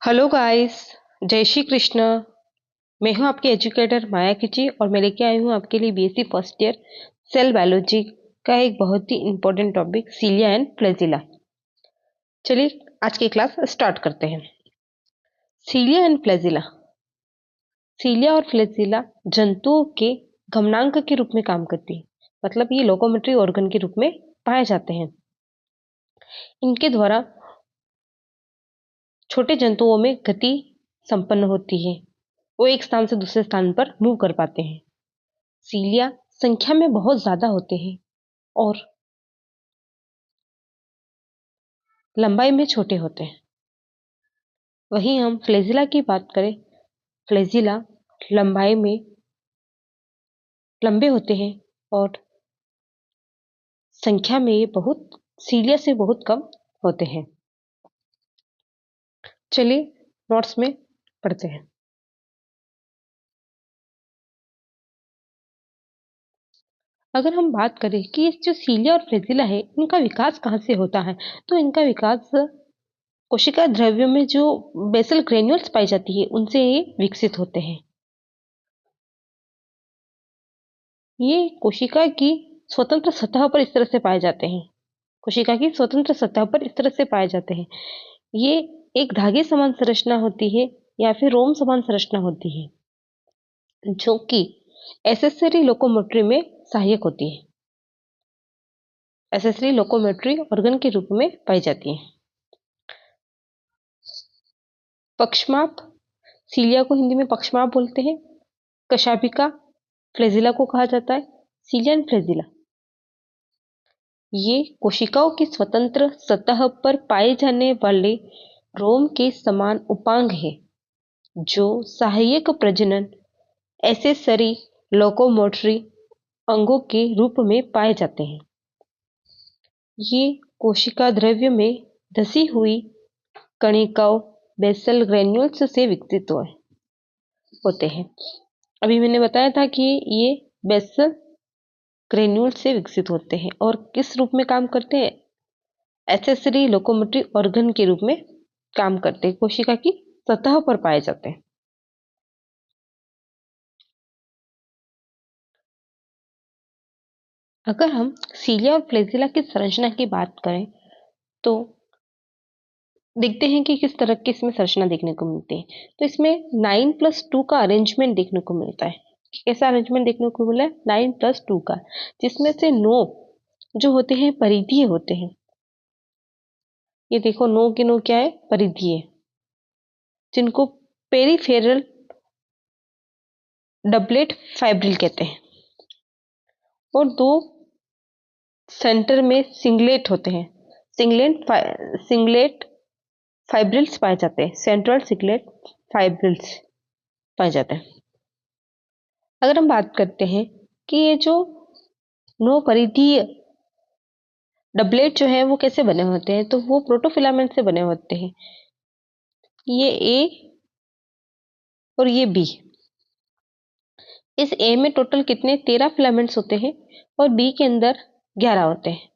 Hello guys. जय श्री कृष्ण। मैं हूं आपकी एजुकेटर माया किची और मैं लेके आई हूं आपके लिए BSc first year cell biology का एक बहुत ही important topic cilia and flagella. चलिए आज की क्लास स्टार्ट करते हैं। सीलिया एंड फ्लैजिला। सीलिया और फ्लैजिला जंतुओं के गमनांक के रूप में काम करती है, मतलब ये लोकोमोटरी ऑर्गन के रूप में पाए जाते हैं। इनके द्वारा छोटे जंतुओं में गति संपन्न होती है, वो एक स्थान से दूसरे स्थान पर मूव कर पाते हैं। सीलिया संख्या में बहुत ज्यादा होते हैं और लंबाई में छोटे होते हैं। वहीं हम फ्लैजिला की बात करें, फ्लैजिला लंबाई में लंबे होते हैं और संख्या में ये बहुत सीलिया से बहुत कम होते हैं। चलिए नोट्स में पढ़ते हैं। अगर हम बात करें कि इस जो सीलिया और फ्लैजिला है इनका विकास कहाँ से होता है, तो इनका विकास कोशिका द्रव्य में जो बेसल ग्रेन्यूल्स पाई जाती है उनसे ये विकसित होते हैं। ये कोशिका की स्वतंत्र सतह पर इस तरह से पाए जाते हैं। कोशिका की स्वतंत्र सतह पर इस तरह से पाए जाते हैं। ये एक धागे समान संरचना होती है या फिर रोम समान संरचना होती है, जो कि एसेसरी लोकोमोटरी में सहायक होती है। एसेसरी लोकोमोटरी ऑर्गन के रूप में पाई जाती है। पक्षमाप, सीलिया को हिंदी में पक्षमाप बोलते हैं। कशाभिका फ्लैजिला को कहा जाता है। सीलिया एंड फ्लैजिला ये कोशिकाओं की स्वतंत्र सतह पर पाए जाने वाले रोम के समान उपांग है, जो सहायक प्रजनन एसेसरी लोकोमोटरी अंगों के रूप में पाए जाते हैं। ये कोशिका द्रव्य में धसी हुई कणिकाओं बेसल ग्रेन्यूल्स से विकसित होते हैं। अभी मैंने बताया था कि ये बेसल ग्रेन्यूल से विकसित होते हैं और किस रूप में काम करते हैं, एसेसरी लोकोमोटरी ऑर्गन के रूप में काम करते हैं, कोशिका की सतह पर पाए जाते हैं। अगर हम सीलिया और फ्लैजिला की संरचना की बात करें तो देखते हैं कि किस तरह की इसमें संरचना देखने को मिलती है। तो इसमें 9+2 का अरेंजमेंट देखने को मिलता है। कैसा अरेंजमेंट देखने को मिला है? 9+2 का, जिसमें से 9 जो होते हैं परिधीय होते हैं। ये देखो 9 के 9 क्या है? परिधीय, जिनको पेरिफेरल डबलेट फाइब्रिल कहते हैं। और 2 सेंटर में सिंगलेट होते हैं। सिंगलेट फाइब्रिल्स पाए जाते हैं। सेंट्रल सिंगलेट फाइब्रिल्स पाए जाते हैं। अगर हम बात करते हैं कि ये जो 9 परिधीय डबलेट जो है वो कैसे बने होते हैं, तो वो प्रोटोफिलामेंट से बने होते हैं। ये ए और ये बी। इस ए में टोटल कितने 13 फिलामेंट्स होते हैं और बी के अंदर 11 होते हैं।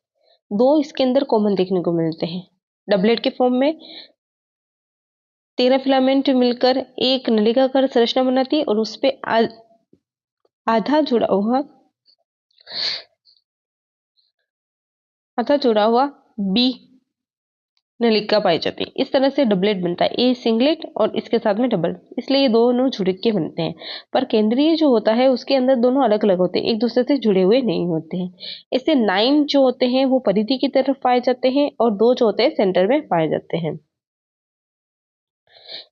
2 इसके अंदर कॉमन देखने को मिलते हैं। डबलेट के फॉर्म में 13 फिलामेंट मिलकर एक नलिकाकार संरचना बनाती है और उस पे आधा जुड़ा हुआ बी नलिका पाई जाती है। इस तरह से डबलेट बनता है, ए सिंगलेट और इसके साथ में डबल, इसलिए ये दोनों जुड़ के बनते हैं। पर केंद्रीय जो होता है उसके अंदर दोनों अलग अलग होते हैं, एक दूसरे से जुड़े हुए नहीं होते हैं। इससे 9 जो होते हैं वो परिधि की तरफ पाए जाते हैं और 2 जो होते हैं सेंटर में पाए जाते हैं।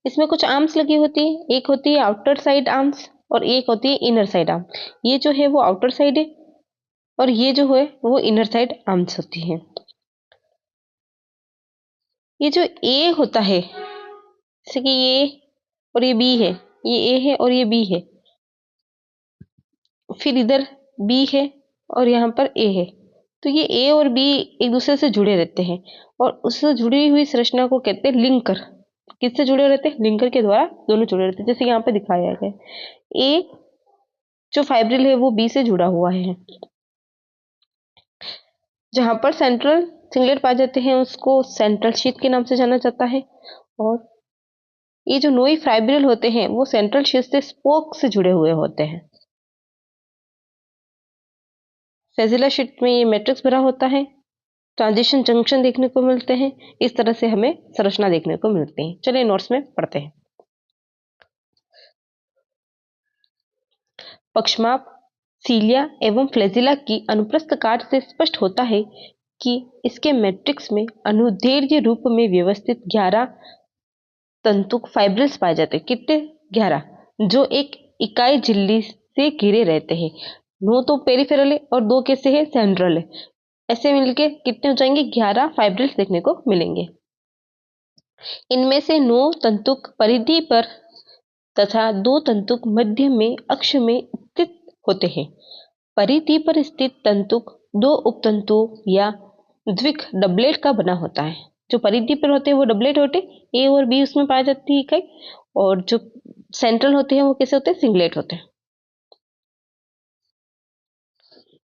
इसमें कुछ आर्म्स लगी होती है, एक होती है आउटर साइड आर्म्स और एक होती है इनर साइड आर्म। ये जो है वो आउटर साइड है और ये जो है वो इनर साइड आर्म्स होती है। ये जो ए होता है, जैसे कि ये और ये बी है, ये ए है और ये बी है, फिर इधर बी है और यहाँ पर ए है, तो ये ए और बी एक दूसरे से जुड़े रहते हैं और उससे जुड़ी हुई संरचना को कहते हैं लिंकर। किससे जुड़े रहते हैं? लिंकर के द्वारा दोनों जुड़े रहते हैं। जैसे यहाँ पे दिखाया गया है, ए जो फाइब्रिल है वो बी से जुड़ा हुआ है। जहां पर सेंट्रल सिंगलेट पाए जाते हैं उसको सेंट्रल शीथ के नाम से जाना जाता है और ये जो नोई फाइब्रिल होते हैं वो सेंट्रल शीथ से स्पोक से जुड़े हुए होते हैं। फेजिला शीट में ये मैट्रिक्स भरा होता है, ट्रांजिशन जंक्शन देखने को मिलते हैं। इस तरह से हमें संरचना देखने को मिलती है। चलिए नोट्स में पढ़ते हैं। पक्षमाप सीलिया एवं फ्लैजिला की अनुप्रस्थ काट से स्पष्ट होता है कि इसके मैट्रिक्स में अनुदैर्घ्य रूप में व्यवस्थित 11 तंतुक फाइब्रिल्स पाए जाते हैं। कितने? 11, जो एक इकाई झिल्ली से घिरे रहते हैं। 9 तो पेरिफेरल है और 2 कैसे है? सेंट्रल है। ऐसे मिलके कितने हो जाएंगे? 11 फाइब्रिल्स देखने को मिलेंगे। इनमें से 9 तंतुक परिधि पर तथा 2 तंतुक मध्य में अक्ष में स्थित होते हैं। परिधि पर स्थित तंतुक 2 उपतंतुओं या द्विक डबलेट का बना होता है। जो परिधि पर होते हैं वो डबलेट होते हैं, ए और बी उसमें पाई जाती है इकाई, और जो सेंट्रल होते हैं वो कैसे होते हैं? सिंगलेट होते हैं।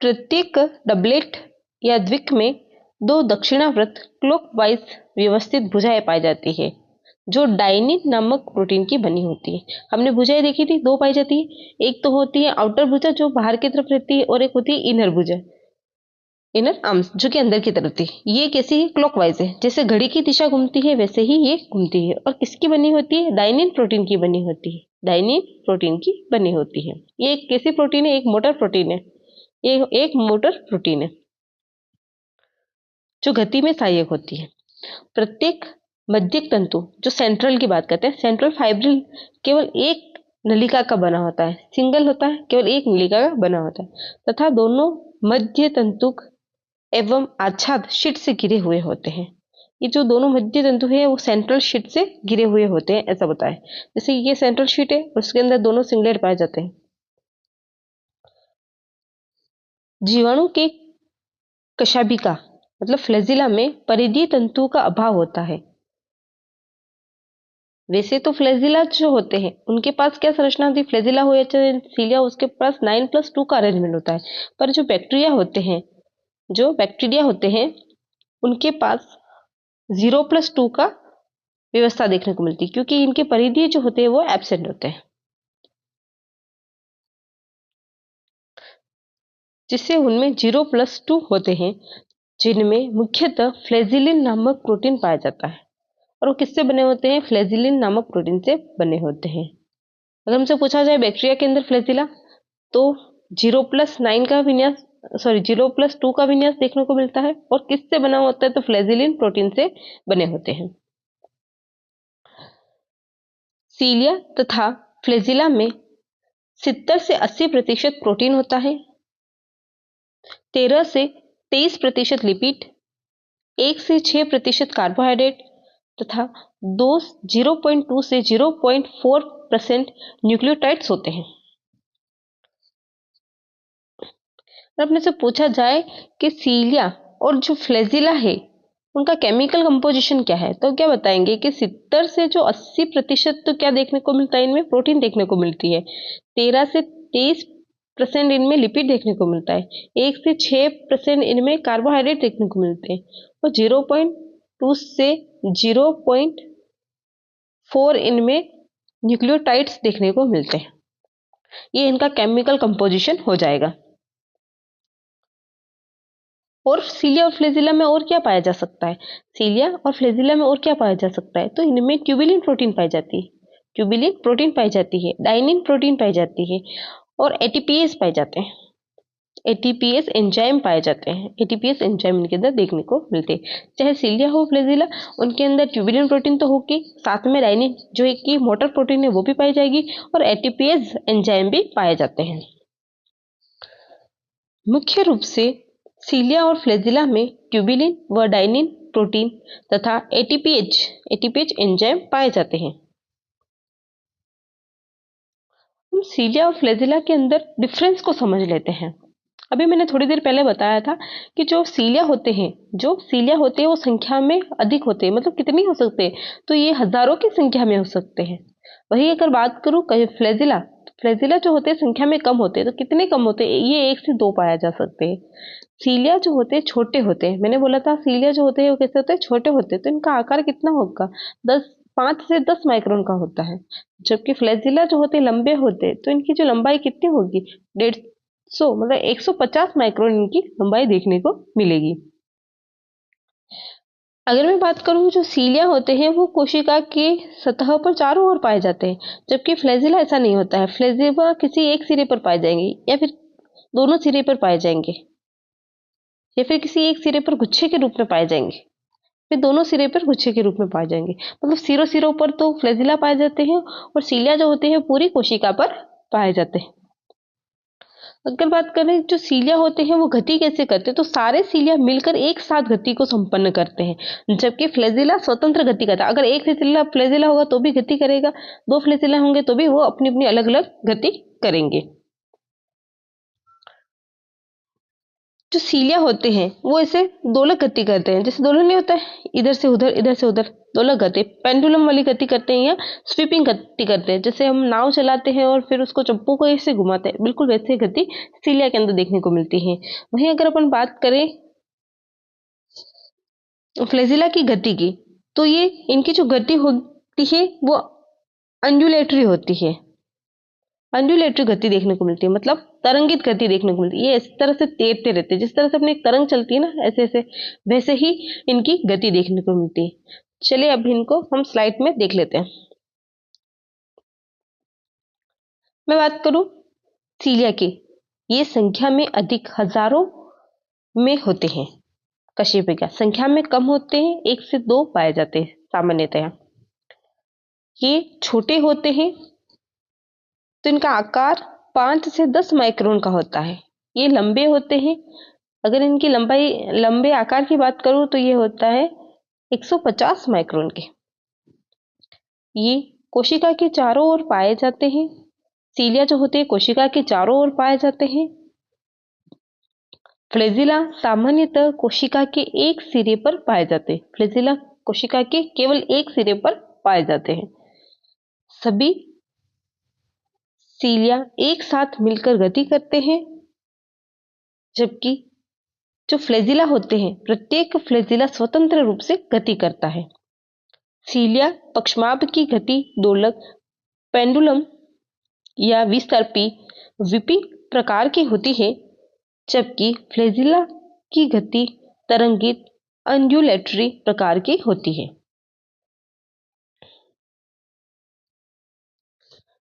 प्रत्येक डबलेट या द्विक में 2 दक्षिणावर्त क्लॉकवाइज व्यवस्थित भुजाएं पाई जाती है, जो डाइनिन नामक प्रोटीन की बनी होती है। हमने भुजाएं देखी थी, 2 पाई जाती है। एक तो होती है आउटर भुजा जो बाहर की तरफ रहती है, और एक होती है इनर भुजा, इनर आर्म्स, जो कि अंदर की तरफ थी। ये कैसी है? क्लॉकवाइज है। जैसे घड़ी की दिशा घूमती है वैसे ही ये घूमती है। और किसकी बनी होती है? डाइनिन प्रोटीन की बनी होती है। डाइनिन प्रोटीन की बनी होती है। ये एक कैसी प्रोटीन है? एक मोटर प्रोटीन है। ये एक मोटर प्रोटीन है जो गति में सहायक होती है। प्रत्येक मध्यक तंतु, जो सेंट्रल की बात करते हैं, सेंट्रल फाइब्रिल केवल एक नलिका का बना होता है, सिंगल होता है, केवल एक नलिका का बना होता है, तथा दोनों मध्य तंतुक एवं आच्छाद शीट से घिरे हुए होते हैं। ये जो दोनों मध्य तंतु है वो सेंट्रल शीट से घिरे हुए होते हैं, ऐसा बताएं। जैसे ये सेंट्रल शीट है, उसके अंदर दोनों सिंगलेट पाए जाते हैं। जीवाणु के कशाभिका मतलब फ्लैजिला में परिधीय तंतुओं का अभाव होता है। वैसे तो फ्लैजिला जो होते हैं उनके पास क्या संरचना होती है? फ्लैजिला हो या चाहे सीलिया, उसके पास 9+2 का अरेंजमेंट होता है। पर जो बैक्टीरिया होते हैं उनके पास 0+2 का व्यवस्था देखने को मिलती है, क्योंकि इनके परिधीय जो होते हैं वो एब्सेंट होते हैं, जिससे उनमें 0+2 होते हैं, जिनमें मुख्यतः फ्लैजिलिन नामक प्रोटीन पाया जाता है। और वो किससे बने होते हैं? फ्लैजिलिन नामक प्रोटीन से बने होते हैं। अगर हमसे पूछा जाए बैक्टीरिया के अंदर फ्लैजिला, तो 0+9 का विन्यास, 0+2 का विन्यास देखने को मिलता है। और किससे बना होता है? तो फ्लैजिलिन प्रोटीन से बने होते हैं। सीलिया तथा फ्लैजिला में 70 से 80% प्रोटीन होता है, 13 से 23% लिपिड, 1 से 6% कार्बोहाइड्रेट तथा 0.2 से 0.4% न्यूक्लियोटाइड्स होते हैं। अपने से पूछा जाए कि सीलिया और जो फ्लैजिला है उनका केमिकल कंपोजिशन क्या है, तो क्या बताएंगे कि 70 से जो 80% तो क्या देखने को मिलता है? इनमें प्रोटीन देखने को मिलती है। 13 से 23% इनमें लिपिड देखने को मिलता है। 1 से 6% इनमें कार्बोहाइड्रेट देखने को मिलते हैं। और 0.2 से 0.4 इनमें न्यूक्लियोटाइड्स देखने को मिलते हैं। ये इनका केमिकल कंपोजिशन हो जाएगा। और सीलिया और फ्लैजिला में और क्या पाया जा सकता है? सीलिया और फ्लैजिला में और क्या पाया जा सकता है? तो इनमें ट्यूबिलिन प्रोटीन पाई जाती है, ट्यूबिलिन प्रोटीन पाई जाती है, डाइनिन प्रोटीन पाई जाती है, और एटीपीएस पाए जाते हैं। एटीपीएस एंजाइम पाए जाते हैं। एटीपीएस एंजाइम इनके अंदर देखने को मिलते हैं। चाहे सीलिया हो फ्लैजिला, उनके अंदर ट्यूबिलिन प्रोटीन तो होगी, साथ में डाइनिन जो एक की मोटर प्रोटीन है वो भी पाई जाएगी, और एटीपीएस एंजाइम भी पाए जाते हैं। मुख्य रूप से सीलिया और फ्लैजिला में ट्यूबिलिन व डाइनिन प्रोटीन तथा एटीपीएच एंजाइम पाए जाते हैं। हम सीलिया और फ्लैजिला के अंदर डिफरेंस को समझ लेते हैं। अभी मैंने थोड़ी देर पहले बताया था कि जो सीलिया होते हैं वो संख्या में अधिक होते हैं। मतलब कितनी हो सकते हैं? तो ये हजारों की संख्या में हो सकते हैं। वही अगर बात करूं फ्लैजिला, फ्लैजिला जो होते हैं संख्या में कम होते हैं। तो कितने कम होते हैं? ये 1 से 2 पाया जा सकते हैं। सीलिया जो होते हैं छोटे होते हैं। मैंने बोला था सीलिया जो होते हैं वो कैसे होते हैं? छोटे होते हैं। तो इनका आकार कितना होगा? 10 5 से 10 माइक्रोन का होता है, जबकि फ्लैजिला जो होते लंबे होते, तो इनकी जो लंबाई कितनी होगी, 150 मतलब 150 माइक्रोन इनकी लंबाई देखने को मिलेगी। अगर मैं बात करूं, जो सीलिया होते हैं वो कोशिका की सतह पर चारों ओर पाए जाते हैं, जबकि फ्लैजिला ऐसा नहीं होता है। फ्लैजिला किसी एक सिरे पर पाए जाएंगे, या फिर दोनों सिरे पर पाए जाएंगे, या फिर किसी एक सिरे पर गुच्छे के रूप में पाए जाएंगे, फिर दोनों सिरे पर गुच्छे के रूप में पाए जाएंगे। मतलब सिरों सिरों पर तो फ्लैजिला पाए जाते हैं, और सीलिया जो होते हैं पूरी कोशिका पर पाए जाते हैं। अगर बात करें जो सीलिया होते हैं वो गति कैसे करते हैं, तो सारे सीलिया मिलकर एक साथ गति को संपन्न करते हैं, जबकि फ्लैजिला स्वतंत्र गति करता है। अगर एक फ्लैजिला होगा तो भी गति करेगा, दो फ्लैजिला होंगे तो भी वो अपनी अपनी अलग अलग गति करेंगे। जो सीलिया होते हैं वो ऐसे दोलक गति करते हैं, जैसे दोलन नहीं होता है, इधर से उधर इधर से उधर, दोलक गति, पेंडुलम वाली गति करते हैं, या स्वीपिंग गति करते हैं, जैसे हम नाव चलाते हैं और फिर उसको चप्पू को ऐसे घुमाते हैं, बिल्कुल वैसे गति सीलिया के अंदर देखने को मिलती है। वहीं अगर अपन बात करें फ्लैजिला की गति की, तो ये इनकी जो गति होती है वो अंजुलेटरी होती है, अंजुलेटरी गति देखने को मिलती है, मतलब तरंगित गति देखने को मिलती है। ये इस तरह से तैरते रहते हैं, जिस तरह से अपनी एक तरंग चलती है ना, ऐसे ऐसे, वैसे ही इनकी गति देखने को मिलती है। चलिए अब इनको हम स्लाइड में देख लेते हैं। मैं बात करूं सीलिया की, ये संख्या में अधिक हजारों में होते हैं, कशेरुकिया संख्या में कम होते हैं, 1 से 2 पाए जाते हैं सामान्यतया। ये छोटे होते हैं, तो इनका आकार 5 से 10 माइक्रोन का होता है। ये लंबे होते हैं, अगर इनकी लंबे आकार की बात करूं तो ये होता है 150 माइक्रोन के। ये कोशिका के चारों ओर पाए जाते हैं। सीलिया जो होते हैं कोशिका के चारों ओर पाए जाते हैं। फ्लैजिला सामान्यतः कोशिका के एक सिरे पर पाए जाते हैं। फ्लैजिला कोशिका के केवल एक सिरे पर पाए जाते हैं। सभी सीलिया एक साथ मिलकर गति करते हैं, जबकि जो फ्लैजिला होते हैं प्रत्येक फ्लैजिला स्वतंत्र रूप से गति करता है। सीलिया पक्षमाप की गति दोलक, पेंडुलम या विसर्पी विपी प्रकार की होती है, जबकि फ्लैजिला की गति तरंगित अंजुलेटरी प्रकार की होती है।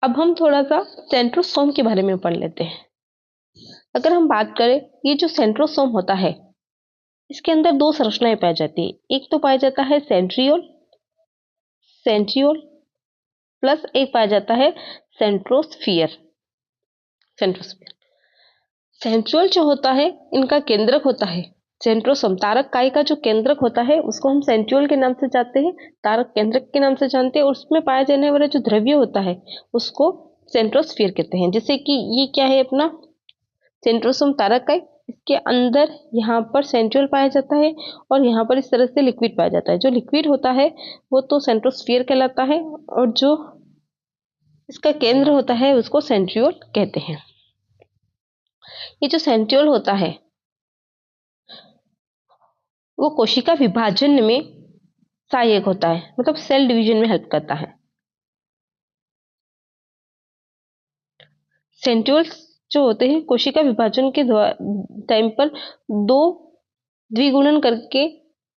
अब हम थोड़ा सा सेंट्रोसोम के बारे में पढ़ लेते हैं। अगर हम बात करें, ये जो सेंट्रोसोम होता है इसके अंदर दो संरचनाएं पाई जाती है। एक तो पाया जाता है सेंट्रियोल प्लस एक पाया जाता है सेंट्रोस्फियर। सेंट्रियोल जो होता है इनका केंद्रक होता है सेंट्रोसोम। तारक काई का जो केंद्रक होता है उसको हम सेंट्रियोल के नाम से जानते हैं, तारक केंद्रक के नाम से जानते हैं, और उसमें पाया जाने वाला जो द्रव्य होता है उसको सेंट्रोस्फियर कहते हैं। जैसे कि ये क्या है अपना सेंट्रोसोम तारक काई, इसके अंदर यहाँ पर सेंट्रियोल पाया जाता है और यहाँ पर इस तरह से लिक्विड पाया जाता है। जो लिक्विड होता है वो तो सेंट्रोस्फियर कहलाता है, और जो इसका केंद्र होता है उसको सेंट्रियोल कहते हैं। ये जो सेंट्रियोल होता है वो कोशिका विभाजन में सहायक होता है, मतलब सेल डिवीजन में हेल्प करता है। सेंट्रियोल्स जो होते हैं कोशिका विभाजन के टाइम पर दो द्विगुणन करके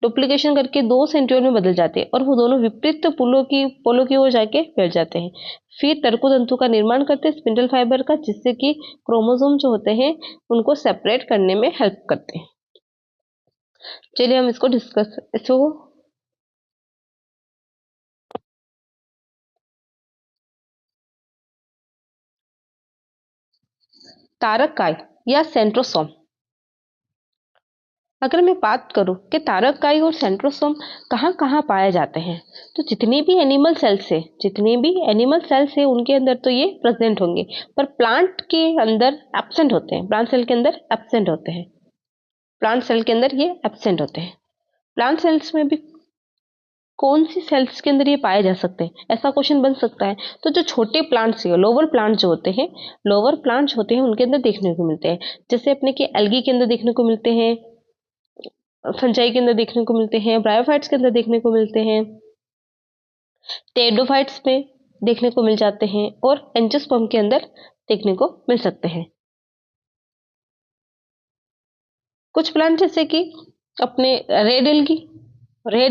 डुप्लीकेशन करके दो सेंट्रियोल में बदल जाते हैं, और वो दोनों विपरीत पोलों की ओर जाके बैठ जाते हैं। फिर तर्कतंतु का निर्माण करते हैं स्पिंडल फाइबर का, जिससे कि क्रोमोसोम जो होते हैं उनको सेपरेट करने में हेल्प करते हैं। चलिए हम इसको तारक काई या सेंट्रोसोम। अगर मैं बात करूं कि तारक काई और सेंट्रोसोम कहाँ कहाँ पाए जाते हैं, तो जितने भी एनिमल सेल्स है उनके अंदर तो ये प्रेजेंट होंगे, पर प्लांट के अंदर एब्सेंट होते हैं। प्लांट सेल के अंदर एब्सेंट होते हैं। प्लांट सेल्स में भी कौन सी सेल्स के अंदर ये पाए जा सकते हैं, ऐसा क्वेश्चन बन सकता है। तो जो छोटे प्लांट्स है, लोअर प्लांट्स होते हैं उनके अंदर देखने को मिलते हैं। जैसे अपने के एल्गी के अंदर देखने को मिलते हैं, फंजाई के अंदर देखने को मिलते हैं, ब्रायोफाइट्स के अंदर देखने को मिलते हैं। टेरिडोफाइट्स में देखने को मिल जाते हैं और एंजियोस्पर्म के अंदर देखने को मिल सकते हैं। कुछ प्लांट जैसे कि अपने रेड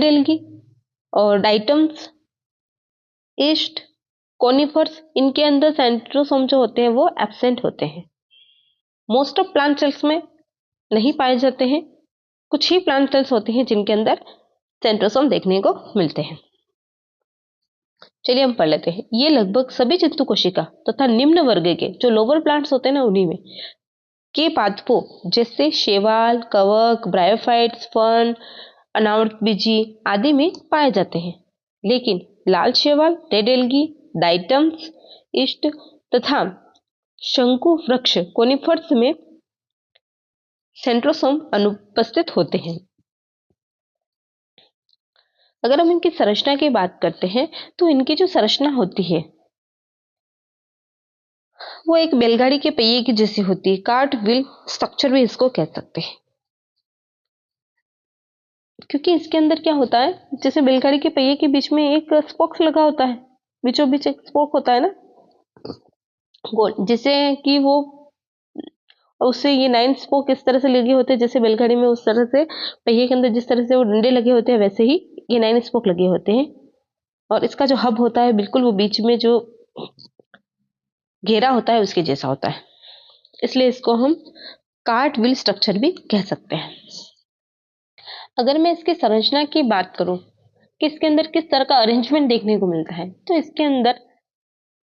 एल्गी और डाइटम्स, ईस्ट, कोनिफर्स, इनके अंदर सेंट्रोसोम जो होते हैं वो एब्सेंट होते हैं। मोस्ट ऑफ प्लांट सेल्स में नहीं पाए जाते हैं। कुछ ही प्लांट सेल्स होते हैं जिनके अंदर सेंट्रोसोम देखने को मिलते हैं। चलिए हम पढ़ लेते हैं। ये लगभग सभी जंतु कोशिका तथा निम्न वर्ग के जो लोअर प्लांट्स होते हैं ना, उन्हीं में के पादपों जैसे शैवाल, कवक, ब्रायोफाइट्स, फर्न, अनावर्तबीजी आदि में पाए जाते हैं। लेकिन लाल शैवाल, रेड एल्गी, डाइटम्स, इष्ट तथा शंकु वृक्ष कोनिफर्स में सेंट्रोसोम अनुपस्थित होते हैं। अगर हम इनकी संरचना की बात करते हैं तो इनकी जो संरचना होती है वो एक बैलगाड़ी के पहिए की जैसी होती है। कार्ट व्हील स्ट्रक्चर भी इसको कह सकते हैं, क्योंकि इसके अंदर क्या होता है, जैसे बैलगाड़ी के पहिए के बीच में एक स्पोक्स लगा होता है, बीचों बीच एक स्पोक होता है ना गोल, जिसे कि वो उससे ये 9 स्पोक इस तरह से लगे होते हैं जैसे बैलगाड़ी में उस तरह से पहिए के अंदर जिस तरह से वो डंडे लगे होते हैं वैसे ही ये 9 स्पोक लगे होते हैं। और इसका जो हब होता है बिल्कुल वो बीच में जो घेरा होता है उसके जैसा होता है, इसलिए इसको हम कार्ट व्हील स्ट्रक्चर भी कह सकते हैं। अगर मैं इसकी संरचना की बात करूं कि इसके अंदर किस तरह का अरेंजमेंट देखने को मिलता है, तो इसके अंदर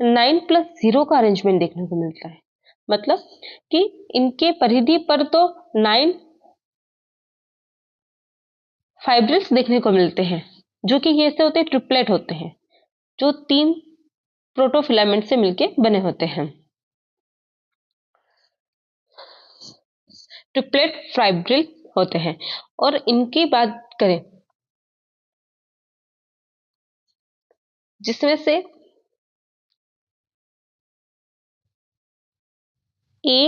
9+0 का अरेंजमेंट देखने को मिलता है। मतलब कि इनके परिधि पर तो 9 फाइब्रिल्स देखने को मिलते हैं, जो कि कैसे होते हैं, ट्रिपलेट होते हैं, जो 3 प्रोटोफिलामेंट से मिलके बने होते हैं। ट्रिपलेट फाइब्रिल होते हैं। और इनकी बात करें जिसमें से ए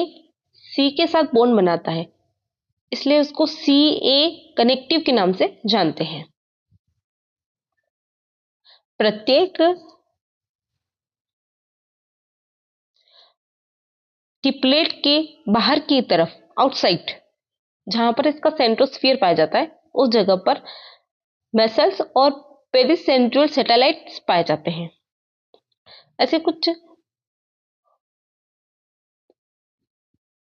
सी के साथ बॉन्ड बनाता है, इसलिए उसको सी ए कनेक्टिव के नाम से जानते हैं। प्रत्येक ट्रिपलेट के बाहर की तरफ, आउटसाइड, जहां पर इसका सेंट्रोस्फियर पाया जाता है, उस जगह पर मेसल्स और पेरिसेंट्रियल सैटेलाइट्स पाए जाते हैं। ऐसे कुछ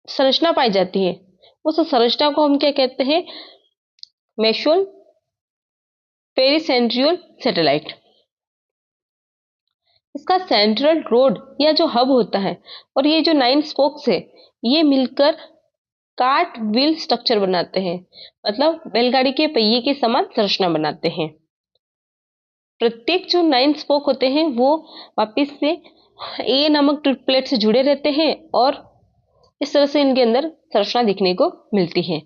संरचना पाई जाती है, उस संरचना को हम क्या कहते हैं, मेसोल पेरिसेंट्रियल सैटेलाइट। इसका सेंट्रल रोड या जो हब होता है और ये जो 9 स्पोक्स है ये मिलकर कार्ट व्हील स्ट्रक्चर बनाते हैं, मतलब बैलगाड़ी के पहिए के समान संरचना बनाते हैं। प्रत्येक जो 9 स्पोक होते हैं वो वापिस से ए नामक ट्रिपलेट से जुड़े रहते हैं और इस तरह से इनके अंदर संरचना दिखने को मिलती है।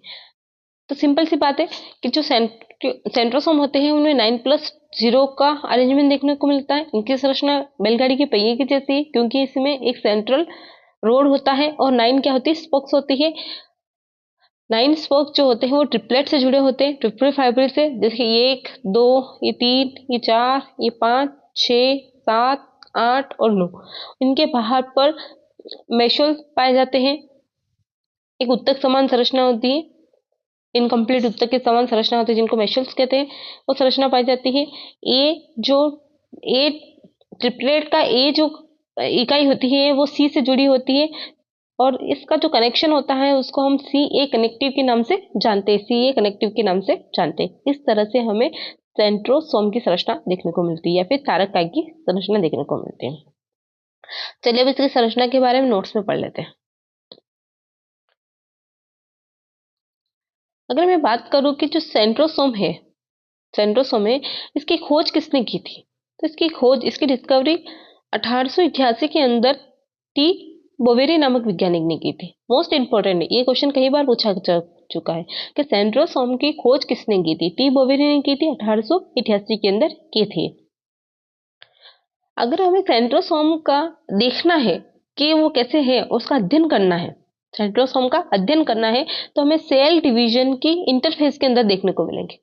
तो सिंपल सी बात है कि जो सेंट्रोसोम होते हैं उनमें 9+0 का अरेंजमेंट देखने को मिलता है। इनकी संरचना बैलगाड़ी के पहिए की जैसी है, क्योंकि इसमें एक सेंट्रल रोड होता है और 9 क्या होती है, स्पोक्स होती है। 9 स्पोक जो होते हैं वो ट्रिपलेट से जुड़े होते हैं, ट्रिपल फाइब्रिल से, जैसे ये 1, 2, ये 3, ये 4, ये 5, 6, 7, 8 और 9। इनके बाहर पर मेशल पाए जाते हैं। एक उत्तक समान संरचना होती है, इनकम्प्लीट उत्तक के समान संरचना होती है जिनको मेशल्स कहते हैं, वो संरचना पाई जाती है। ए ट्रिपलेट का ए जो इकाई होती है वो सी से जुड़ी होती है और इसका जो कनेक्शन होता है उसको हम सी ए कनेक्टिव के नाम से जानते हैं, सी ए कनेक्टिव के नाम से जानते हैं। इस तरह से हमें सेंट्रोसोम की संरचना देखने को मिलती है या फिर तारक काय की संरचना देखने को मिलती है। चलिए अब इसकी संरचना के बारे में नोट्स में पढ़ लेते हैं। अगर मैं बात करूं कि जो सेंट्रोसोम है इसकी खोज किसने की थी, तो इसकी डिस्कवरी 1888 के अंदर टी बोवेरी नामक वैज्ञानिक ने की थी। मोस्ट इंपोर्टेंट है, ये क्वेश्चन कई बार पूछा जा चुका है कि सेंट्रोसोम की खोज किसने की थी। टी बोवेरी ने की थी, 1888 के अंदर की थी। अगर हमें सेंट्रोसोम का देखना है कि वो कैसे है, उसका अध्ययन करना है, सेंट्रोसोम का अध्ययन करना है, तो हमें सेल डिवीजन की इंटरफेस के अंदर देखने को मिलेंगे।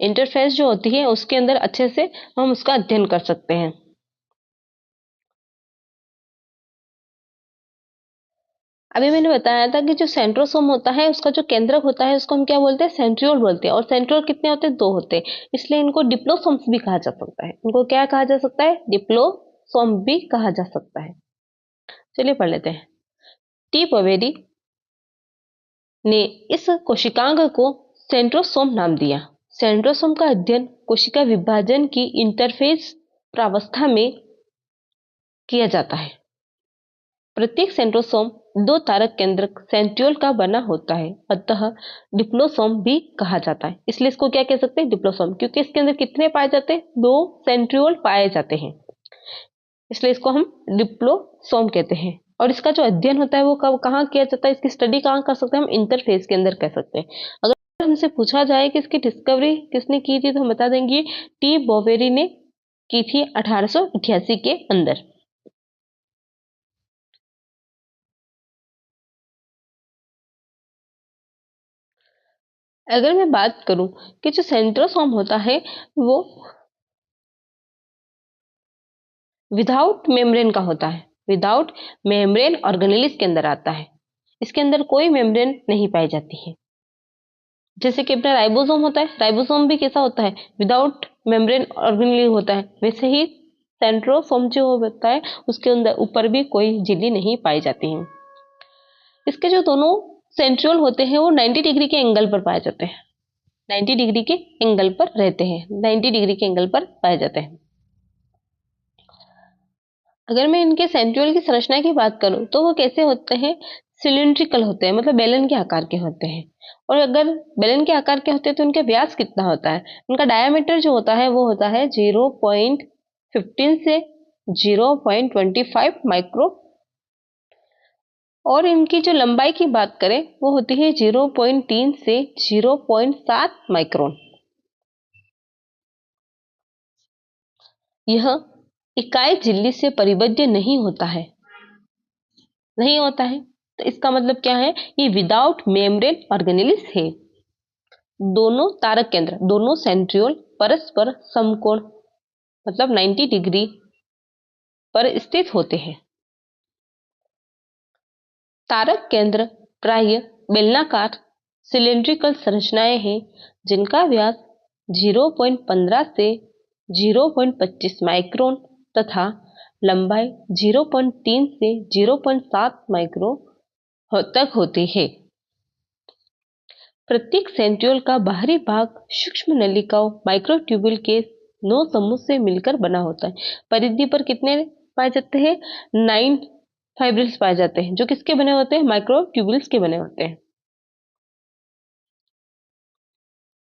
इंटरफेस जो होती है उसके अंदर अच्छे से हम उसका अध्ययन कर सकते हैं। अभी मैंने बताया था कि जो सेंट्रोसोम होता है उसका जो केंद्रक होता है उसको हम क्या बोलते हैं, सेंट्रियोल बोलते हैं। और सेंट्रियोल कितने होते हैं, 2 होते हैं, इसलिए इनको डिप्लोसोम्स भी कहा जा सकता है। इनको क्या कहा जा सकता है, डिप्लोसोम भी कहा जा सकता है। चलिए पढ़ लेते हैं। टी बवेरी ने इस कोशिकांग को सेंट्रोसोम नाम दिया। सेंट्रोसोम का अध्ययन कोशिका विभाजन की इंटरफेस प्रावस्था में किया जाता है। प्रत्येक सेंट्रोसोम 2 तारक केंद्रक सेंट्रियोल का बना होता है, अतः डिप्लोसोम भी कहा जाता है। इसलिए इसको क्या कह सकते हैं, डिप्लोसोम, क्योंकि इसके अंदर कितने पाए जाते हैं, 2 सेंट्रियोल पाए जाते हैं, इसलिए इसको हम डिप्लोसोम कहते हैं। और इसका जो अध्ययन होता है वो कब कहाँ किया जाता है, इसकी स्टडी कहाँ कर सकते हैं, हम इंटरफेस के अंदर कर सकते हैं। अगर हमसे पूछा जाए कि इसकी डिस्कवरी किसने की थी तो हम बता देंगे टी बोवेरी ने की थी 1888 के अंदर। अगर मैं बात करूं कि जो सेंट्रोसोम होता है वो विदाउट मेम्ब्रेन का होता है, विदाउट मेम्ब्रेन ऑर्गेनेलिस के अंदर आता है। इसके अंदर कोई मेम्ब्रेन नहीं पाई जाती है। जैसे कि अपना राइबोसोम होता है, राइबोसोम भी कैसा होता है, विदाउट मेम्ब्रेन ऑर्गेनेल होता है। वैसे ही सेंट्रोसोम जो होता है उसके अंदर ऊपर भी कोई झिल्ली नहीं पाई जाती है। इसके जो दोनों सेंट्रियोल होते हैं वो 90 डिग्री के एंगल पर पाए जाते हैं, 90 डिग्री के एंगल पर रहते हैं, 90 डिग्री के एंगल पर पाए जाते हैं। अगर मैं इनके सेंट्रियोल की संरचना की बात करूं तो वो कैसे होते हैं, सिलिंड्रिकल होते हैं, मतलब बेलन के आकार के होते हैं। और अगर बेलन के आकार के होते हैं तो उनका व्यास कितना होता है, उनका डायमीटर जो होता है वो होता है 0.15 से 0.25 माइक्रो। और इनकी जो लंबाई की बात करें वो होती है 0.3 से 0.7 माइक्रोन। यह इकाई झिल्ली से परिबद्ध नहीं होता है, नहीं होता है, तो इसका मतलब क्या है, ये विदाउट मेम्ब्रेन ऑर्गेनेलिस है। दोनों तारक केंद्र, दोनों सेंट्रियोल परस्पर समकोण मतलब 90 डिग्री पर स्थित होते हैं। तारक केंद्र प्राय बेलनाकार सिलिंड्रिकल संरचनाएं हैं जिनका व्यास 0.15 से 0.25 माइक्रोन तथा लंबाई 0.3 से 0.7 माइक्रोन तक होती है। प्रत्येक सेंट्रियोल का बाहरी भाग सूक्ष्म नलिकाओं माइक्रोट्यूब्यूल के 9 समूह से मिलकर बना होता है। परिधि पर कितने पाए जाते हैं, 9 फाइब्रिल्स पाए जाते हैं, जो किसके बने होते हैं, माइक्रोट्यूब्यूल्स के बने होते हैं।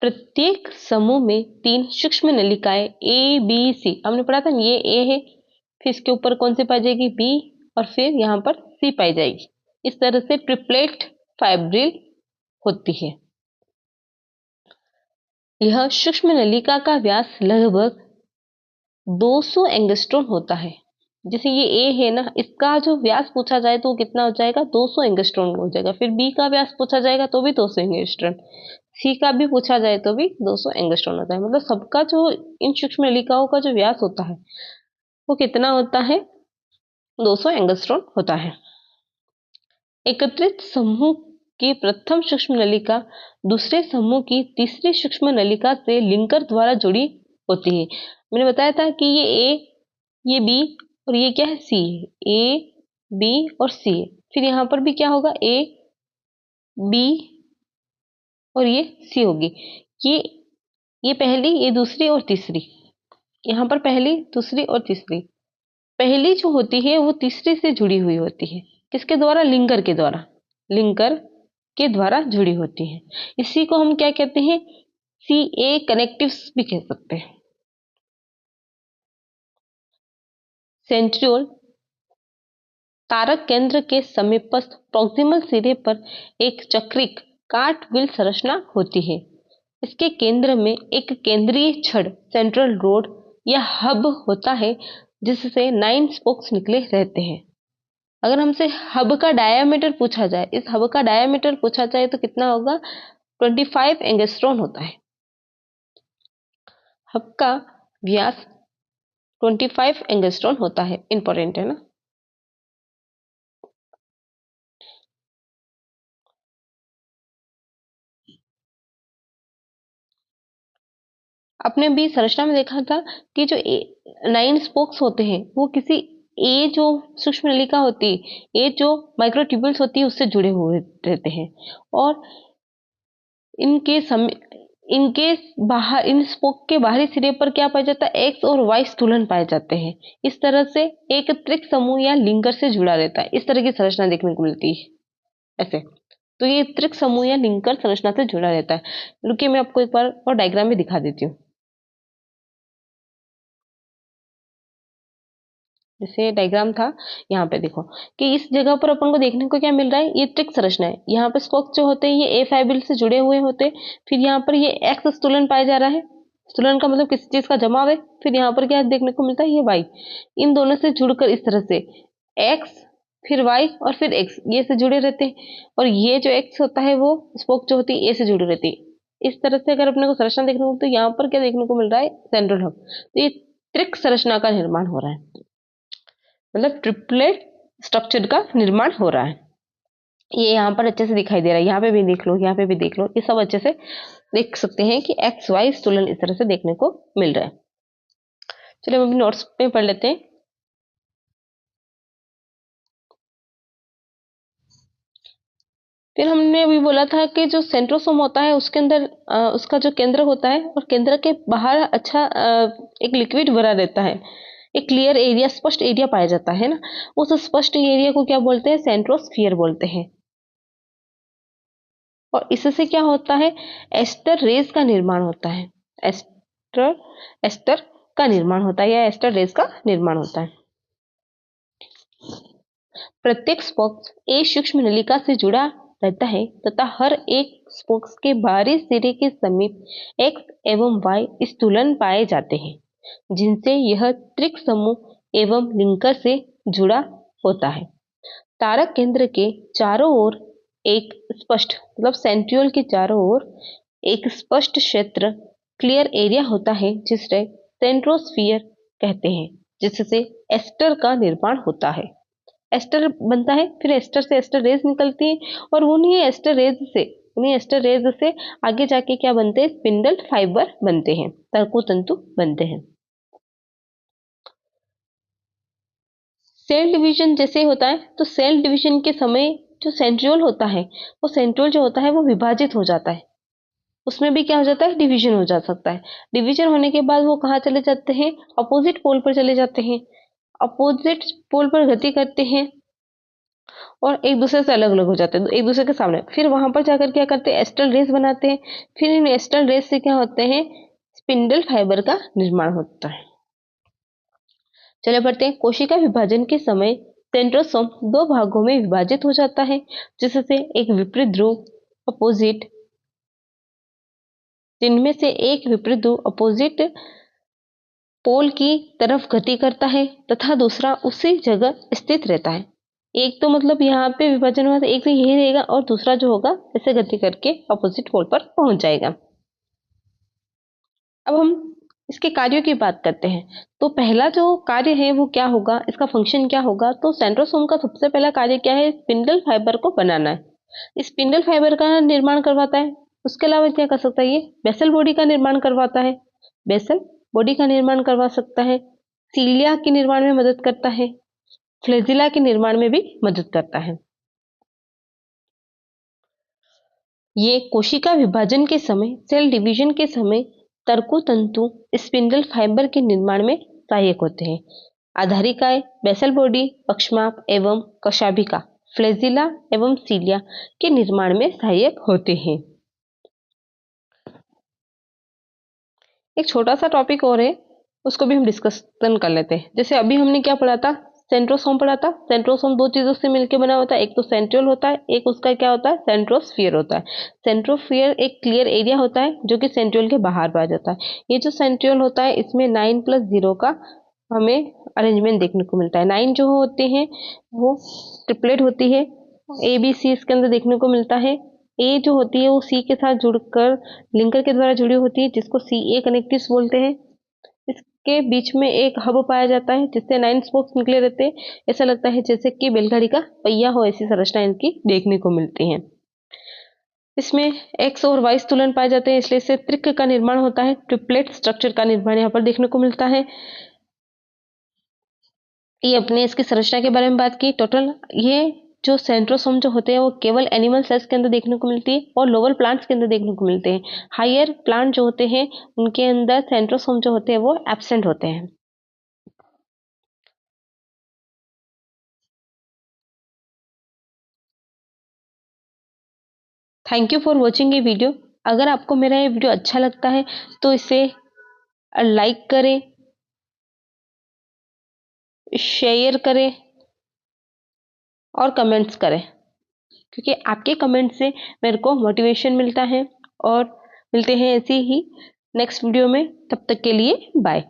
प्रत्येक समूह में 3 सूक्ष्म नलिकाएं ए बी सी, हमने पढ़ा था ये ए है, फिर इसके ऊपर कौन सी पाई जाएगी, बी, और फिर यहाँ पर सी पाई जाएगी। इस तरह से ट्रिपलेट फाइब्रिल होती है। यह सूक्ष्म नलिका का व्यास लगभग 200 एंगस्ट्रॉम होता है। जैसे ये ए है ना, इसका जो व्यास पूछा जाए तो कितना हो जाएगा, 200 एंगस्ट्रॉम हो जाएगा। फिर बी का व्यास पूछा जाएगा तो भी 200 एंगस्ट्रॉम, सी का भी पूछा जाए तो भी 200 एंगस्ट्रॉम होता है। मतलब सबका जो इन सूक्ष्म नलिकाओं का जो व्यास होता है वो कितना होता है, 200 एंगस्ट्रॉम होता है। एकत्रित समूह की प्रथम सूक्ष्म नलिका दूसरे समूह की तीसरी सूक्ष्म नलिका से लिंकर द्वारा जुड़ी होती है। मैंने बताया था कि ये ए, ये बी, और ये क्या है, सी है। ए बी और सी है। फिर यहाँ पर भी क्या होगा, ए बी और ये सी होगी। ये ये पहली, ये दूसरी और तीसरी, यहाँ पर पहली दूसरी और तीसरी। पहली जो होती है वो तीसरी से जुड़ी हुई होती है, किसके द्वारा, लिंकर के द्वारा, लिंकर के द्वारा जुड़ी होती है। इसी को हम क्या कहते हैं, सी ए कनेक्टिव्स भी कह सकते हैं। सेंट्रियोल तारक केंद्र के समीपस्थ प्रॉक्सिमल सिरे पर एक चक्रिक कार्टविल संरचना होती है। इसके केंद्र में एक केंद्रीय छड़ सेंट्रल रोड या हब होता है जिससे 9 स्पोक्स निकले रहते हैं। अगर हमसे हब का डायामीटर पूछा जाए, इस हब का डायामीटर पूछा जाए तो कितना होगा, 25 एंगस्ट्रॉम होता है। हब का व्यास 25 एंगस्ट्रॉन होता है। इंपॉर्टेंट है ना। आपने भी संरचना में देखा था कि जो 9 स्पोक्स होते हैं वो किसी ए जो सूक्ष्म नलिका होती है, ए जो माइक्रोट्यूब्यूल्स होती है उससे जुड़े हुए रहते हैं। और इनके इनके बाहर, इन स्पोक के बाहरी सिरे पर क्या पाया जाता है, एक्स और वाई स्थूलन पाए जाते हैं। इस तरह से एक त्रिक समूह या लिंकर से जुड़ा रहता है। इस तरह की संरचना देखने को मिलती है ऐसे। तो ये त्रिक समूह या लिंकर संरचना से जुड़ा रहता है। रुकिए मैं आपको एक बार और डायग्राम में दिखा देती हूँ। जैसे डायग्राम था, यहाँ पे देखो कि इस जगह पर अपन को देखने को क्या मिल रहा है, ये त्रिक संरचना है। यहाँ पे स्पोक्स जो होते हैं ये ए फाइबिल से जुड़े हुए होते हैं। फिर यहाँ पर ये एक्स स्थूलन पाया जा रहा है। स्थूलन का मतलब किसी चीज का जमाव है। फिर यहाँ पर क्या देखने को मिलता है, ये वाई। इन दोनों से जुड़कर इस तरह से एक्स, फिर वाई और फिर एक्स, ये से जुड़े रहते हैं। और ये जो एक्स होता है वो स्पोक जो होती है ए से जुड़ी रहती है। इस तरह से अगर अपने को संरचना देखने को, तो यहाँ पर क्या देखने को मिल रहा है, सेंट्रल हब। तो ये त्रिक संरचना का निर्माण हो रहा है, मतलब ट्रिपलेट स्ट्रक्चर का निर्माण हो रहा है। ये यहाँ पर अच्छे से दिखाई दे रहा है। यहाँ पे भी देख लो, यहाँ पे भी देख लो, ये सब अच्छे से देख सकते हैं कि एक्स वाई स्थूलन इस तरह से देखने को मिल रहा है। चलिए हम अपनी नोट्स में पढ़ लेते हैं। फिर हमने अभी बोला था कि जो सेंट्रोसोम होता है उसके अंदर उसका जो केंद्र होता है, और केंद्र के बाहर अच्छा एक लिक्विड भरा रहता है। एक क्लियर एरिया, स्पष्ट एरिया पाया जाता है ना। उस स्पष्ट एरिया को क्या बोलते हैं, सेंट्रोस्फियर बोलते हैं। और इससे क्या होता है, एस्टर रेज का निर्माण होता है। एस्टर एस्टर का निर्माण होता है, या एस्टर रेज का निर्माण होता है। प्रत्येक स्पोक्स एक सूक्ष्म नलिका से जुड़ा रहता है तथा हर एक स्पोक्स के बाहरी सिरे के समीप एक्स एवं वाई स्थूलन पाए जाते हैं, जिनसे यह त्रिक समूह एवं लिंकर से जुड़ा होता है। तारक केंद्र के चारों ओर एक स्पष्ट, मतलब सेंट्रियोल के चारों ओर एक स्पष्ट क्षेत्र, क्लियर एरिया होता है, जिसे सेंट्रोस्फियर कहते हैं, जिससे एस्टर का निर्माण होता है। एस्टर बनता है, फिर एस्टर से एस्टर रेज निकलती है, और उन्हीं एस्टर रेज से आगे जाके क्या बनते हैं, स्पिंडल फाइबर बनते हैं, तर्कु तंतु बनते हैं। सेल डिवीजन जैसे होता है, तो सेल डिवीजन के समय जो सेंट्रियोल होता है, वो सेंट्रियोल जो होता है वो विभाजित हो जाता है। उसमें भी क्या हो जाता है, डिवीजन हो जा सकता है। डिवीजन होने के बाद वो कहाँ चले जाते हैं, अपोजिट पोल पर चले जाते हैं। अपोजिट पोल पर गति करते हैं और एक दूसरे से अलग अलग हो जाते हैं, एक दूसरे के सामने। फिर वहां पर जाकर क्या करते हैं, एस्टल रेस बनाते हैं। फिर इन एस्टल रेस से क्या होते हैं, स्पिंडल फाइबर का निर्माण होता है। चले बढ़ते हैं। कोशिका विभाजन के समय सेंट्रोसोम दो भागों में विभाजित हो जाता है, जिससे एक विपरीत ध्रुव अपोजिट, जिनमें से एक विपरीत ध्रुव अपोजिट पोल की तरफ गति करता है तथा दूसरा उसी जगह स्थित रहता है। एक तो मतलब यहाँ पे विभाजन हुआ, तो एक तो यही रहेगा और दूसरा जो होगा ऐसे गति करके अपोजिट पोल पर पहुंच जाएगा। अब हम इसके कार्यों की बात करते हैं। तो पहला जो कार्य है वो क्या होगा, इसका फंक्शन क्या होगा, तो सेंट्रोसोम का सबसे पहला कार्य क्या है, स्पिंडल फाइबर को बनाना है। स्पिंडल फाइबर का निर्माण करवाता है। उसके अलावा क्या कर सकता है, ये बेसल बॉडी का निर्माण करवाता है। बेसल बॉडी का निर्माण करवा सकता है। सीलिया के निर्माण में मदद करता है। फ्लैजिला के निर्माण में भी मदद करता है। ये कोशिका विभाजन के समय, सेल डिवीजन के समय तर्कु तंतु स्पिंडल फाइबर के निर्माण में सहायक होते हैं। आधारिकाएं बेसल बॉडी, पक्षमाप एवं कशाभिका फ्लैजिला एवं सीलिया के निर्माण में सहायक होते हैं। एक छोटा सा टॉपिक और है, उसको भी हम डिस्कशन कर लेते हैं। जैसे अभी हमने क्या पढ़ा था, सेंट्रोसोम पढ़ा था। सेंट्रोसोम दो चीजों से मिलकर बना होता है, एक तो सेंट्रियोल होता है, एक उसका क्या होता है, सेंट्रोस्फियर होता है। सेंट्रोस्फियर एक क्लियर एरिया होता है जो कि सेंट्रियोल के बाहर पाया जाता है। ये जो सेंट्रियोल होता है इसमें 9+0 का हमें अरेंजमेंट देखने को मिलता है। 9 जो होते हैं वो ट्रिपलेट होती है, ABC इसके अंदर देखने को मिलता है। ए जो होती है वो सी के साथ जुड़कर लिंकर के द्वारा जुड़ी होती है, जिसको सी ए कनेक्टिव्स बोलते हैं। इसके बीच में एक हब पाया जाता है जिससे 9 स्पोक्स निकले रहते हैं। ऐसा लगता है जैसे कि बैलगाड़ी का पहिया हो, ऐसी संरचना इनकी देखने को मिलती है। इसमें एक्स और वाई स्तूलन पाए जाते हैं, इसलिए इससे त्रिक का निर्माण होता है। ट्रिपलेट स्ट्रक्चर का निर्माण यहाँ पर देखने को मिलता है। ये अपने इसकी संरचना के बारे में बात की। टोटल ये जो सेंट्रोसोम जो होते हैं वो केवल एनिमल सेल्स के अंदर देखने को मिलती है और लोअर प्लांट्स के अंदर देखने को मिलते हैं। हायर प्लांट जो होते हैं उनके अंदर सेंट्रोसोम जो होते हैं वो एब्सेंट होते हैं। थैंक यू फॉर वॉचिंग ये वीडियो। अगर आपको मेरा ये वीडियो अच्छा लगता है तो इसे लाइक करें, शेयर करें और कमेंट्स करें, क्योंकि आपके कमेंट से मेरे को मोटिवेशन मिलता है। और मिलते हैं ऐसी ही नेक्स्ट वीडियो में, तब तक के लिए बाय।